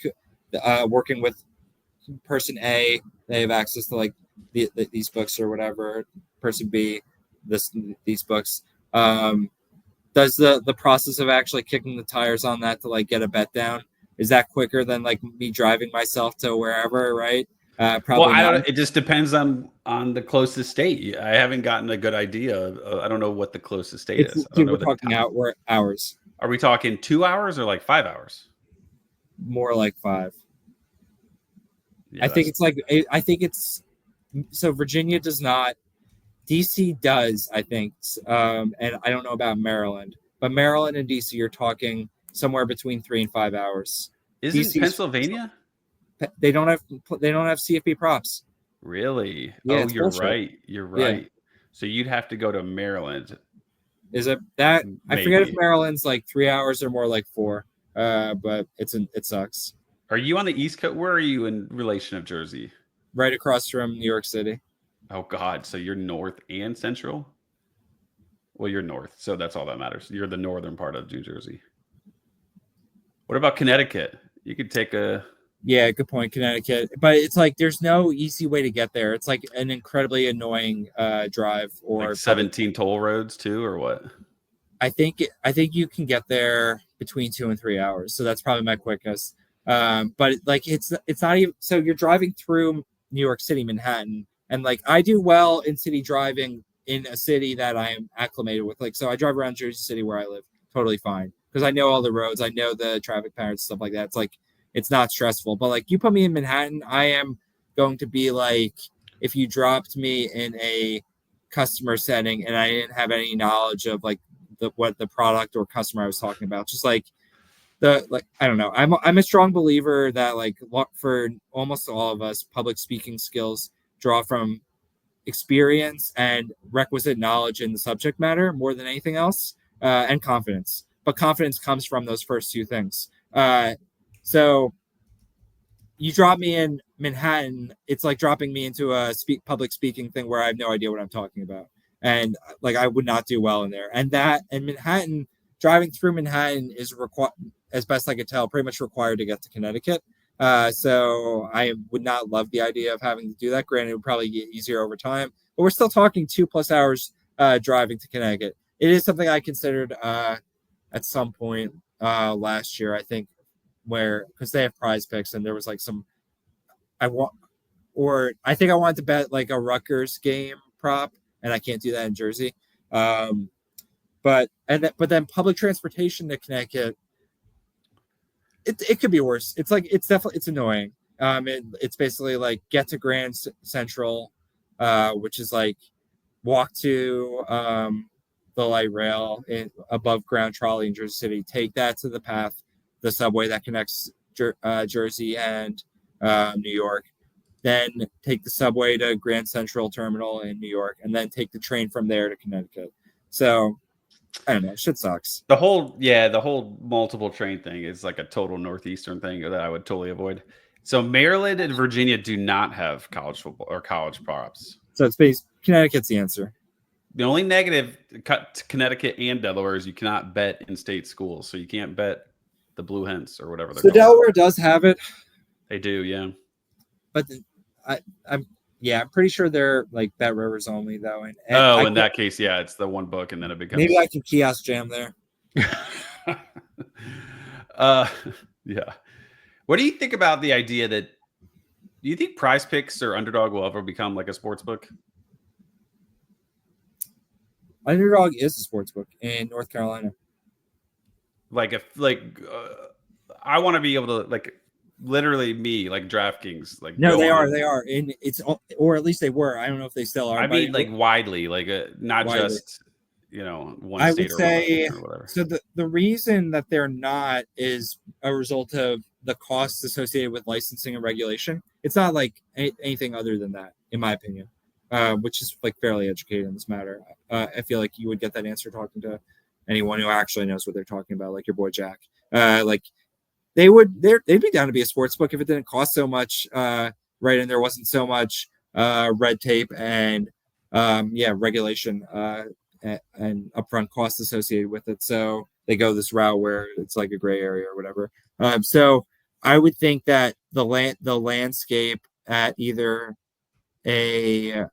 working with person A, they have access to like these books or whatever. Person B, these books. Does the process of actually kicking the tires on that to like get a bet down, is that quicker than like me driving myself to wherever, right? Well, Probably I not. don't. It just depends on the closest state. I haven't gotten a good idea. I don't know what the closest state It's is. I don't dude, know we're the talking time. hours, Are we talking 2 hours or like 5 hours? more like 5. Yeah, I think it's so Virginia does not. DC does, I think, and I don't know about Maryland, but Maryland and DC you're talking somewhere between 3 and 5 hours. isn't DC's Pennsylvania they don't have CFP props. really? Yeah, Oh, it's you're bullshit. right. You're Yeah, right. So you'd have to go to Maryland, is it that I forget if maybe. Maryland's like 3 hours or more like 4. But it sucks. Are you on the East Coast? Where are you in relation of Jersey? Right across from New York City. Oh God, so you're north and central? Well, you're north, so that's all that matters. You're the northern part of New Jersey. What about Connecticut? You could take a Yeah, good point, Connecticut. But it's like there's no easy way to get there. It's like an incredibly annoying drive like or public. 17 toll roads too, or what? I think you can get there between 2 and 3 hours. So that's probably my quickest. But like it's not even so you're driving through New York City, Manhattan, and like I do well in city driving in a city that I am acclimated with. Like so I drive around Jersey City where I live totally fine because I know all the roads, I know the traffic patterns, stuff like that. It's like it's not stressful. But like you put me in Manhattan, I am going to be like if you dropped me in a customer setting and I didn't have any knowledge of like what the product or customer I was talking about. Just like I don't know. I'm a strong believer that like for almost all of us, public speaking skills draw from experience and requisite knowledge in the subject matter more than anything else, and confidence. But confidence comes from those first two things. So you drop me in Manhattan, it's like dropping me into a public speaking thing where I have no idea what I'm talking about, and like I would not do well in there. And Manhattan, driving through Manhattan is required, as best I could tell, pretty much required to get to Connecticut. So I would not love the idea of having to do that. Granted, it would probably get easier over time, but we're still talking 2+ hours driving to Connecticut. It is something I considered at some point last year, I think, where because they have prize picks and there was like some I want or I think I wanted to bet like a Rutgers game prop and I can't do that in Jersey. But then public transportation to Connecticut, it could be worse. It's like it's annoying. It's basically like get to Grand Central, which is like walk to the light rail above ground trolley in Jersey City. Take that to the subway that connects Jersey and New York. Then take the subway to Grand Central Terminal in New York, and then take the train from there to Connecticut. So I don't know. Shit sucks. The whole multiple train thing is like a total northeastern thing that I would totally avoid. So Maryland and Virginia do not have college football or college props. So it's based Connecticut's the answer. The only negative cut to Connecticut and Delaware is you cannot bet in state schools. So you can't bet the Blue Hens or whatever they're So called. Delaware does have it. They do, yeah. But I'm pretty sure they're like Bet Rivers only though. And In that case, yeah, it's the one book, and then it becomes maybe I can kiosk jam there. Yeah. What do you think about the idea that? Do you think Prize Picks or Underdog will ever become like a sports book? Underdog is a sports book in North Carolina. I want to be able to like literally me like DraftKings like no they are and it's or at least they were. I don't know if they still are. I mean like widely like not widely. Just one I state would say or whatever. So the reason that they're not is a result of the costs associated with licensing and regulation. It's not like anything other than that, in my opinion. which is like fairly educated in this matter. I feel like you would get that answer talking to anyone who actually knows what they're talking about, like your boy Jack. Like they'd be down to be a sports book if it didn't cost so much, right? And there wasn't so much red tape and regulation and upfront costs associated with it. So they go this route where it's like a gray area or whatever. So I would think that the landscape at either a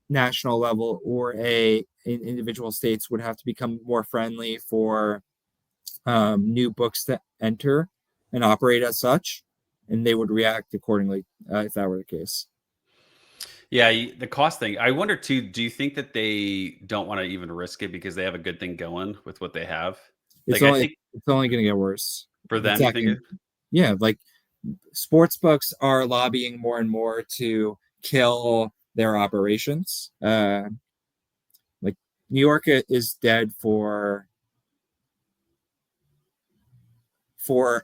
national level or in individual states would have to become more friendly for new books to enter and operate as such, and they would react accordingly if that were the case. Yeah, the cost thing. I wonder too, do you think that they don't want to even risk it because they have a good thing going with what they have? It's Like, I only think it's only going to get worse. for It's them, you think acting, yeah, like sports books are lobbying more and more to kill their operations. Like New York is dead for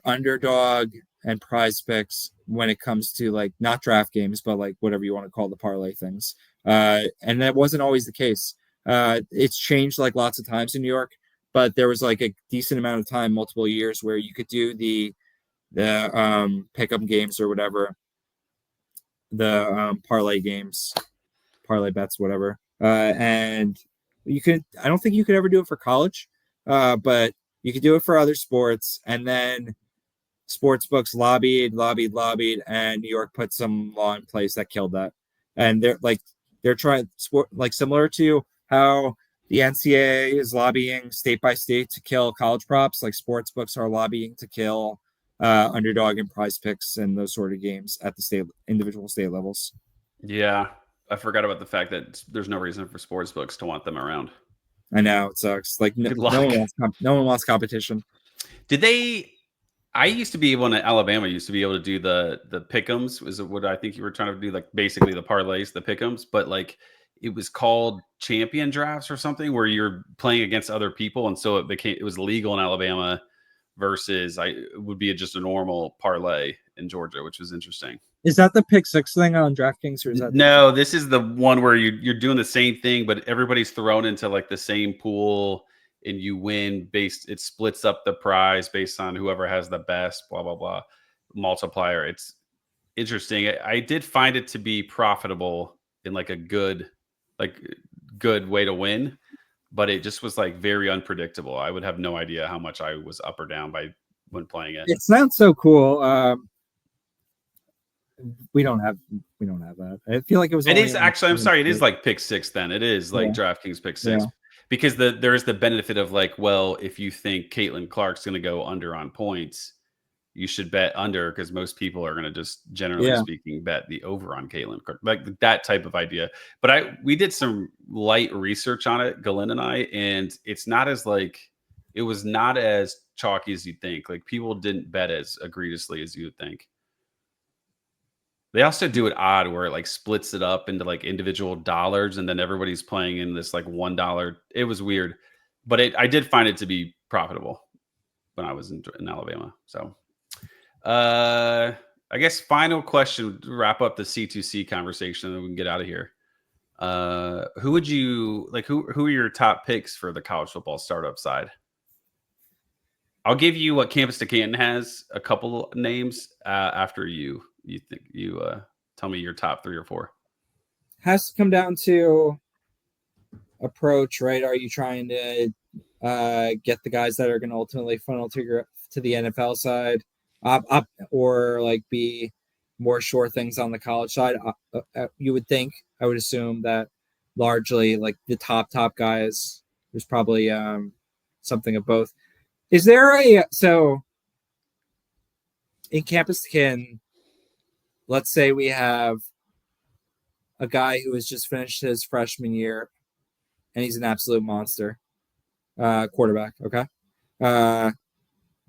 underdog and prize picks when it comes to like not draft games, but like whatever you want to call the parlay things. And that wasn't always the case. It's changed like lots of times in New York, but there was like a decent amount of time, multiple years, where you could do the pick-up games or whatever, the parlay games, parlay bets, whatever. And you could, I don't think you could ever do it for college, but you could do it for other sports. And then sports books lobbied, and New York put some law in place that killed that. And they're trying sport like similar to how the NCAA is lobbying state by state to kill college props. Like sports books are lobbying to kill underdog and prize picks and those sort of games at the individual state levels. Yeah, I forgot about the fact that there's no reason for sports books to want them around. I know it sucks. Like Good no luck. one wants no one wants competition. Did they? I used to be able in Alabama. Used to be able to do the pick'ems. Was what I think you were trying to do, like basically the parlays, the pick'ems, but like it was called champion drafts or something, where you're playing against other people, and so it was legal in Alabama versus it would be just a normal parlay in Georgia, which was interesting. Is that the pick six thing on DraftKings, or is that No? This is the one where you're doing the same thing, but everybody's thrown into like the same pool, and you win based. It splits up the prize based on whoever has the best blah blah blah multiplier. It's interesting. I did find it to be profitable in like a like good way to win, but it just was like very unpredictable. I would have no idea how much I was up or down by when playing it. It sounds so cool. We don't have that. I feel like it was. It is actually. I'm sorry. It is like pick six. Then it is like DraftKings pick six, because there is the benefit of like, well, if you think Caitlin Clark's going to go under on points, you should bet under, because most people are going to just generally speaking bet the over on Caitlin Clark, like that type of idea. But we did some light research on it, Galen and I, and it's not as like it was not as chalky as you'd think. Like people didn't bet as egregiously as you would think. They also do it odd where it like splits it up into like individual dollars, and then everybody's playing in this like $1. It was weird, but I did find it to be profitable when I was in Alabama. So, I guess final question to wrap up the C2C conversation, and then we can get out of here. Who would you like? Who are your top picks for the college football startup side? I'll give you what Campus to Canton has a couple names after you tell me your top 3 or 4. Has to come down to approach, right? Are you trying to get the guys that are going to ultimately funnel to the NFL side, up or like be more sure things on the college side? You would think, I would assume that largely like the top guys, there's probably something of both. Is there so in Campus Kin, let's say we have a guy who has just finished his freshman year and he's an absolute monster, quarterback. Okay. I'm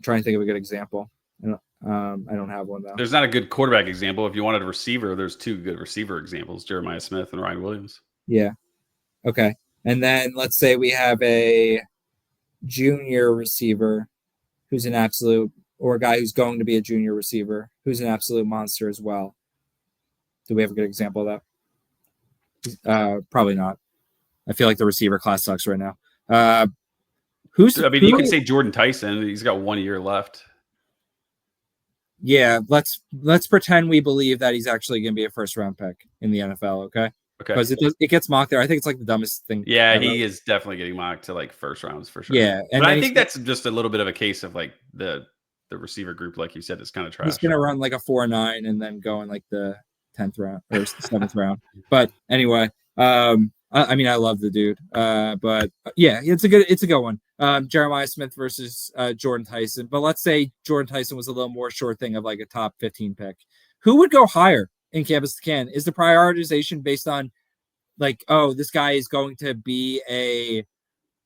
trying to think of a good example. I don't have one though. There's not a good quarterback example. If you wanted a receiver, there's 2 good receiver examples: Jeremiah Smith and Ryan Williams. Yeah. Okay. And then let's say we have a junior receiver who's an absolute, or a guy who's going to be a junior receiver who's an absolute monster as well. Do we have a good example of that? Probably not. I feel like the receiver class sucks right now. You could say Jordan Tyson. He's got 1 year left. Yeah, let's pretend we believe that he's actually going to be a first round pick in the NFL. Okay, Okay. because it gets mocked there. I think it's like the dumbest thing. Yeah, ever. he is definitely getting mocked to like first rounds for sure. Yeah, and but I think that's just a little bit of a case of like the receiver group, like you said, is kind of trash. He's going to run like a 4.9 and then go in like the 10th round or 7th round. But anyway, I mean, I love the dude. But yeah, it's a good one. Jeremiah Smith versus Jordan Tyson. But let's say Jordan Tyson was a little more sure thing of like a top 15 pick. Who would go higher in Campus to Can? Is the prioritization based on like, oh, this guy is going to be a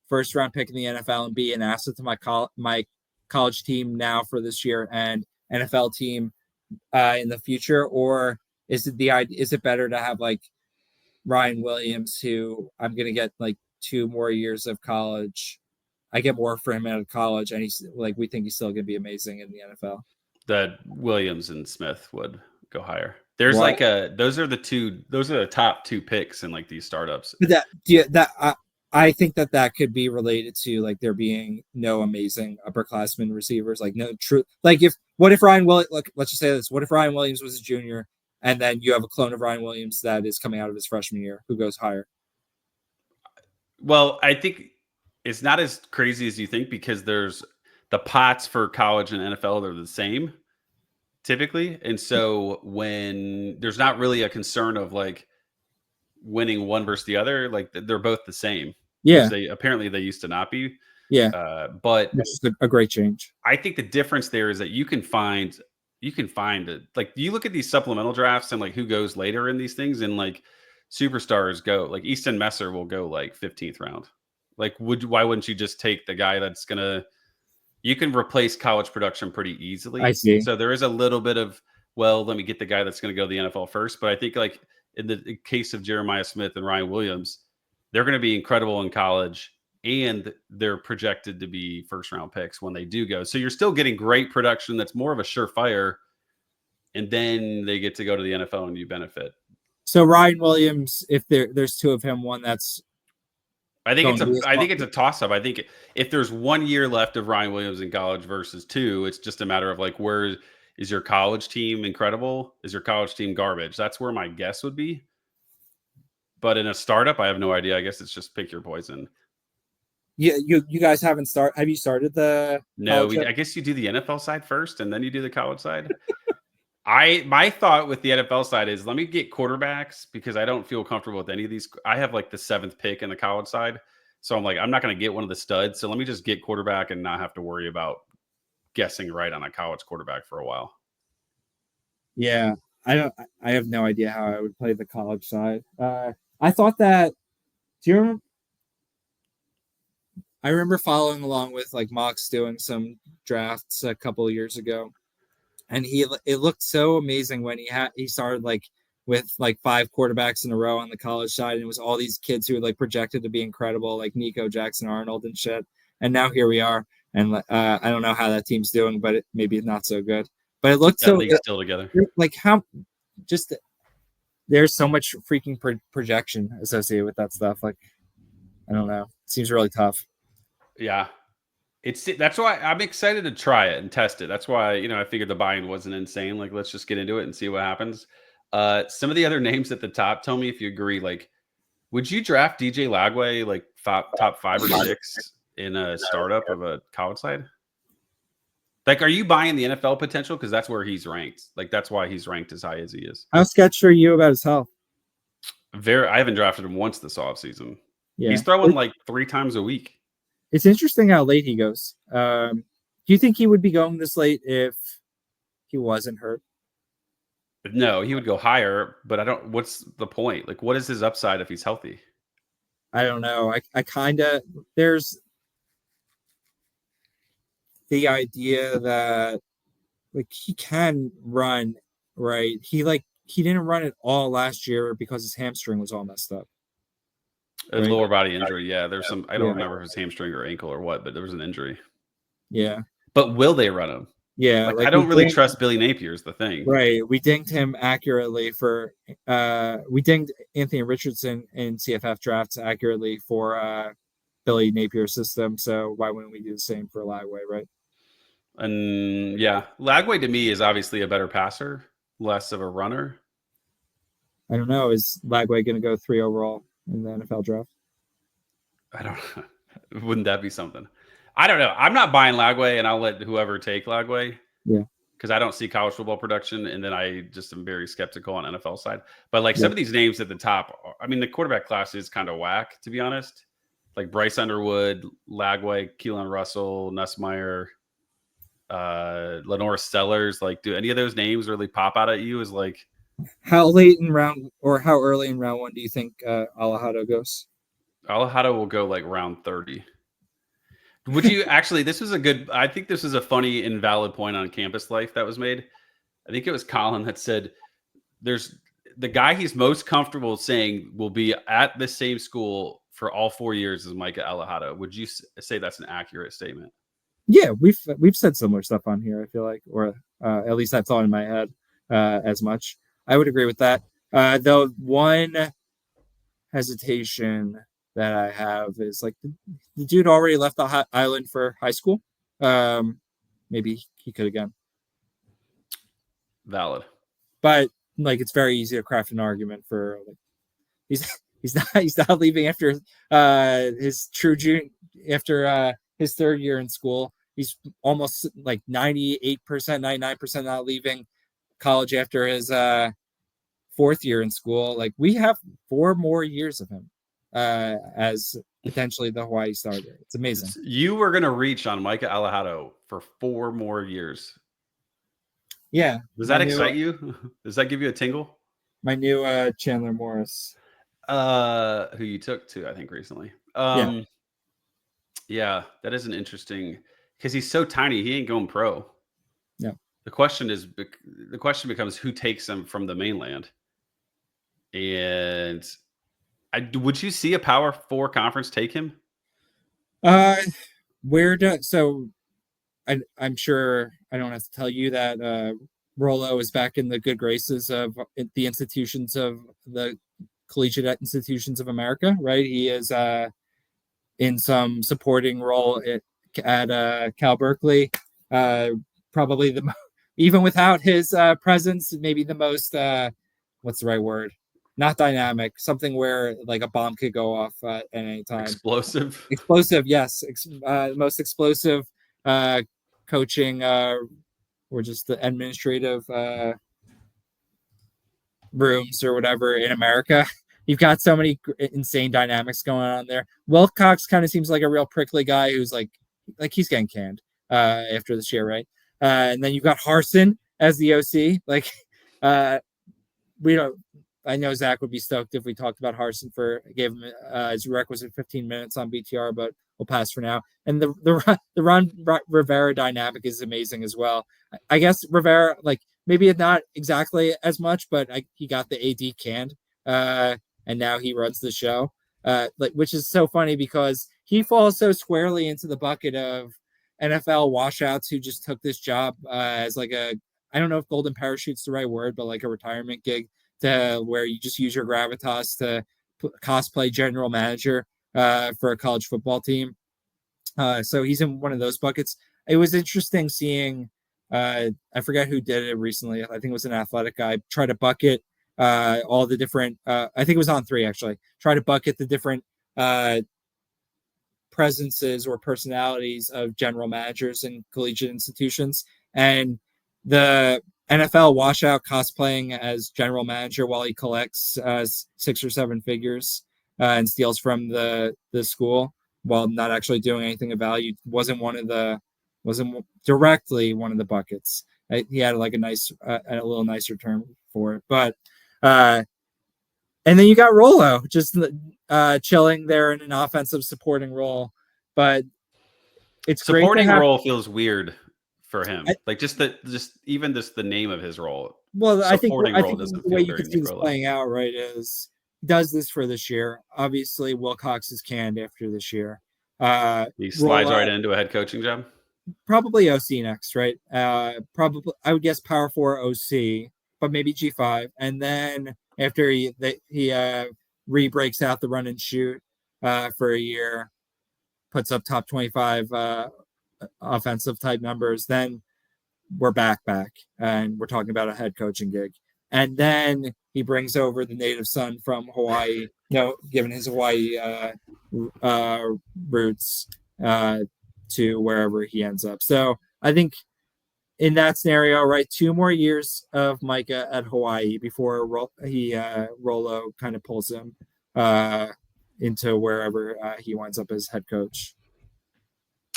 first round pick in the NFL and be an asset to my college team now for this year and NFL team in the future, or is it better to have like Ryan Williams, who I'm gonna get like 2 more years of college? I get more for him out of college, and he's like, we think he's still gonna be amazing in the NFL. That Williams and Smith would go higher. There's what? Those are the top 2 picks in like these startups. But I think that could be related to like there being no amazing upperclassmen receivers, like no true. Like what if Ryan Williams? Let's just say this: what if Ryan Williams was a junior, and then you have a clone of Ryan Williams that is coming out of his freshman year? Who goes higher? Well, I think it's not as crazy as you think because there's the pots for college and NFL are the same typically, and so when there's not really a concern of like winning one versus the other, like they're both the same. Yeah, they used to not be. Yeah, but which is a great change. I think the difference there is that you can find it. Like you look at these supplemental drafts and like who goes later in these things, and like superstars go like Easton Messer will go like 15th round. Like why wouldn't you just take the guy that's gonna? You can replace college production pretty easily. I see. So there is a little bit of let me get the guy that's going to go to the NFL first. But I think like in the case of Jeremiah Smith and Ryan Williams, they're going to be incredible in college, and they're projected to be first round picks when they do go. So you're still getting great production that's more of a surefire, and then they get to go to the NFL and you benefit. So Ryan Williams, if there's 2 of him, one that's I think it's a toss up. I think if there's 1 year left of Ryan Williams in college versus 2, it's just a matter of like where is your college team incredible? Is your college team garbage? That's where my guess would be. But in a startup, I have no idea. I guess it's just pick your poison. Yeah, you guys haven't started. Have you started the? No, I guess you do the NFL side first, and then you do the college side. My thought with the NFL side is let me get quarterbacks because I don't feel comfortable with any of these. I have like the 7th pick in the college side. So I'm like, I'm not going to get one of the studs. So let me just get quarterback and not have to worry about guessing right on a college quarterback for a while. Yeah, I have no idea how I would play the college side. I thought that, do you remember? I remember following along with like Mox doing some drafts a couple of years ago. And it looked so amazing when he started like with like 5 quarterbacks in a row on the college side, and it was all these kids who were like projected to be incredible, like Nico Jackson Arnold and shit. And now here we are, and I don't know how that team's doing, but maybe it's not so good. But it looked still together. Like how just there's so much freaking projection associated with that stuff. Like I don't know, it seems really tough. Yeah. That's why I'm excited to try it and test it. That's why, I figured the buy-in wasn't insane. Like, let's just get into it and see what happens. Some of the other names at the top, tell me if you agree. Like, would you draft DJ Lagway like top 5 or 6 in a startup of a college side? Like, are you buying the NFL potential? Because that's where he's ranked. Like, that's why he's ranked as high as he is. How sketched are you about his health? I haven't drafted him once this offseason. Yeah. He's throwing like 3 times a week. It's interesting how late he goes. Do you think he would be going this late if he wasn't hurt? No, he would go higher, but what's the point? Like, what is his upside if he's healthy? I don't know. I kind of, there's the idea that like he can run, right? He didn't run it all last year because his hamstring was all messed up. A lower body injury, yeah. There's some. I don't remember if it was hamstring or ankle or what, but there was an injury. Yeah. But will they run him? Yeah, Like, like I we don't really dinged, trust Billy Napier is the thing. right. We dinged him accurately for we dinged Anthony Richardson in CFF drafts accurately for Billy Napier's system. So why wouldn't we do the same for Lagway, right? And yeah, Lagway to me is obviously a better passer, less of a runner. I don't know. Is Lagway going to go 3 overall in the NFL draft? I don't. Wouldn't that be something? I don't know. I'm not buying Lagway, and I'll let whoever take Lagway Yeah. because I don't see college football production, and then I just am very skeptical on NFL side. But like Yeah. some of these names at the top, I mean, the quarterback class is kind of whack, to be honest. Like Bryce Underwood, Lagway, Keelan Russell, Nussmeyer, Lenore Stellars. Like, do any of those names really pop out at you as like How late in round or how early in round one do you think Alejado goes? Alejado will go like round 30? Would you actually? This was a good. I think this is a funny, invalid point on campus life that was made. I think it was Colin that said there's the guy he's most comfortable saying will be at the same school for all 4 years as Micah Alejado. Would you say that's an accurate statement? Yeah, we've said similar stuff on here. I feel like, or at least I've thought in my head as much. I would agree with that. Though one hesitation that I have is like the dude already left the island for high school. Maybe he could again, Valid. but like it's very easy to craft an argument for like he's not leaving after his true June after his third year in school. He's almost like 98%, 99% not leaving college after his fourth year in school. Like we have 4 more years of him as potentially the Hawaii starter. It's amazing. You were going to reach on Micah Alejado for 4 more years. Yeah. Does that excite you? Does that give you a tingle? My new Chandler Morris. Who you took to, I think, recently. Yeah, that is an interesting because he's so tiny, he ain't going pro. Yeah. The question becomes who takes him from the mainland. And would you see a Power 4 conference take him? I'm sure I don't have to tell you that Rollo is back in the good graces of the institutions of the collegiate institutions of America, right? He is in some supporting role at Cal Berkeley. Probably even without his presence, maybe the most what's the right word? Not dynamic, something where like a bomb could go off at any time. Explosive, yes. Most explosive coaching or just the administrative rooms or whatever in America. You've got so many insane dynamics going on there. Wilcox kind of seems like a real prickly guy who's like he's getting canned after this year, right? And then you've got Harsin as the OC. Like we don't. I know Zach would be stoked if we talked about Harsin gave him his requisite 15 minutes on BTR, but we'll pass for now. And the Ron Rivera dynamic is amazing as well. I guess Rivera, like maybe not exactly as much, but he got the AD canned, and now he runs the show, which is so funny because he falls so squarely into the bucket of NFL washouts who just took this job as like I don't know if golden parachute's the right word, but like a retirement gig to where you just use your gravitas to cosplay general manager for a college football team. So he's in one of those buckets. It was interesting seeing, I forget who did it recently. I think it was an athletic guy try to bucket all the different, I think it was on 3 actually, try to bucket the different presences or personalities of general managers in collegiate institutions. And the NFL washout cosplaying as general manager while he collects 6 or 7 figures and steals from the school while not actually doing anything of value wasn't directly one of the buckets. He had like a little nicer term for it, but and then you got Rollo just chilling there in an offensive supporting role, but it's supporting role feels weird for him. Just the name of his role. Well, I think the way you can see this playing out, right, is does this for this year. Obviously, Wilcox is canned after this year. He slides right into a head coaching job. probably OC next, right? Probably I would guess Power Four OC, but maybe G5, and then after he re-breaks out the run and shoot for a year, puts up top 25 offensive type numbers, then we're back, and we're talking about a head coaching gig. And then he brings over the native son from Hawaii, given his Hawaii roots, to wherever he ends up. So I think in that scenario, right, 2 more years of Micah at Hawaii before Rolo kind of pulls him into wherever he winds up as head coach.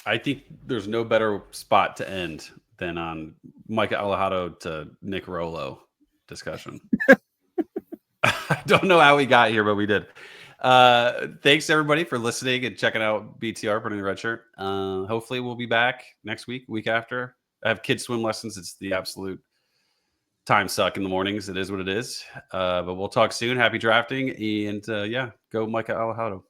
I think there's no better spot to end than on Micah Alejado to Nick Rolo discussion. I don't know how we got here, but we did. Thanks everybody for listening and checking out BTR Burning the Red Shirt. Hopefully we'll be back next week after. I have kids swim lessons. It's the absolute time suck in the mornings. It is what it is. But we'll talk soon. Happy drafting, and go Micah Alejado.